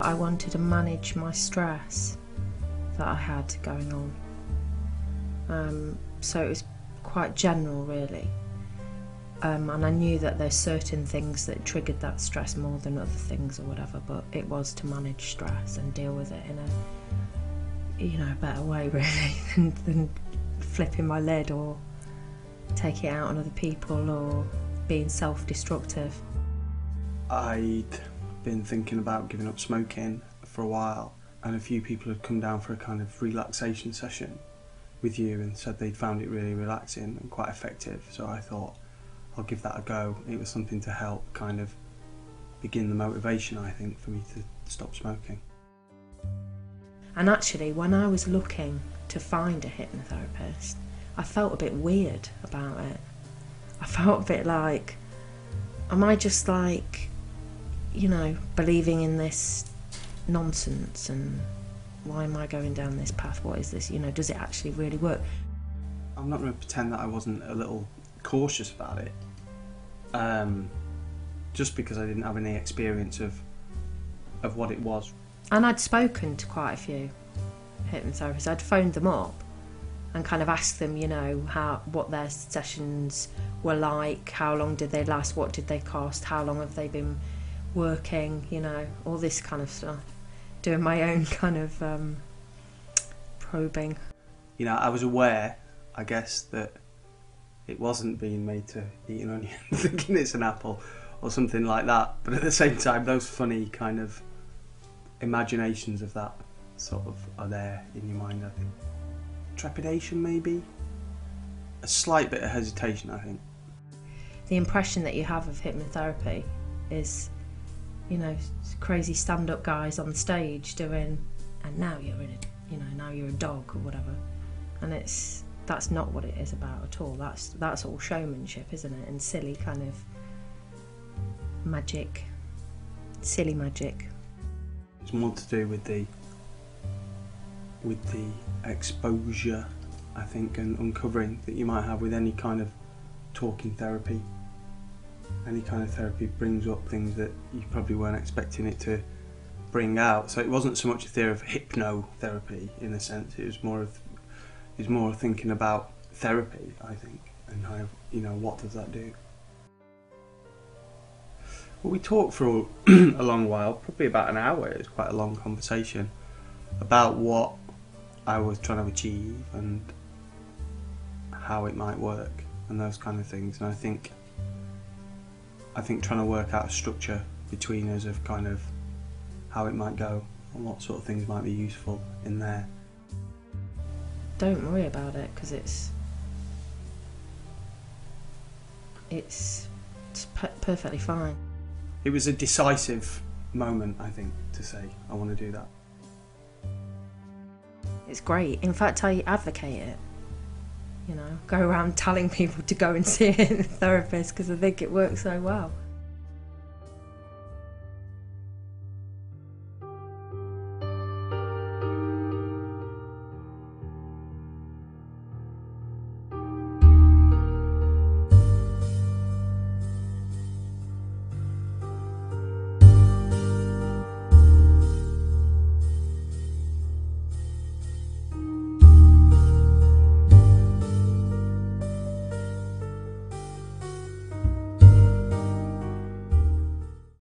I wanted to manage my stress that I had going on. So it was quite general, really. And I knew that there's certain things that triggered that stress more than other things or whatever, but it was to manage stress and deal with it in a better way, really, than flipping my lid or taking it out on other people or being self-destructive. I'd been thinking about giving up smoking for a while, and a few people had come down for a kind of relaxation session with you and said they'd found it really relaxing and quite effective, so I thought I'll give that a go. It was something to help kind of begin the motivation, I think, for me to stop smoking. And actually, when I was looking to find a hypnotherapist, I felt a bit weird about it. I felt a bit like, am I just like, believing in this nonsense, and why am I going down this path? What is this? Does it actually really work? I'm not going to pretend that I wasn't a little cautious about it, just because I didn't have any experience of what it was. And I'd spoken to quite a few hypnotherapists. I'd phoned them up and kind of asked them, what their sessions were like, how long did they last, what did they cost, how long have they been working, all this kind of stuff. Doing my own kind of probing. I was aware, I guess, that it wasn't being made to eat an onion thinking it's an apple or something like that, but at the same time those funny kind of imaginations of that sort of are there in your mind, I think. Trepidation, maybe? A slight bit of hesitation, I think. The impression that you have of hypnotherapy is, crazy stand-up guys on stage doing, and now you're in it, now you're a dog or whatever, and that's not what it is about at all. That's all showmanship, isn't it? And silly kind of magic, silly magic. It's more to do with the exposure, I think, and uncovering that you might have with any kind of talking therapy. Any kind of therapy brings up things that you probably weren't expecting it to bring out. So it wasn't so much a theory of hypnotherapy in a sense. It was more of thinking about therapy, I think, and kind of, what does that do? Well, we talked for a long while, probably about an hour. It was quite a long conversation about what I was trying to achieve and how it might work and those kind of things. And I think trying to work out a structure between us of kind of how it might go and what sort of things might be useful in there. Don't worry about it, because it's perfectly fine. It was a decisive moment, I think, to say I want to do that. It's great. In fact, I advocate it. Go around telling people to go and see a therapist because I think it works so well.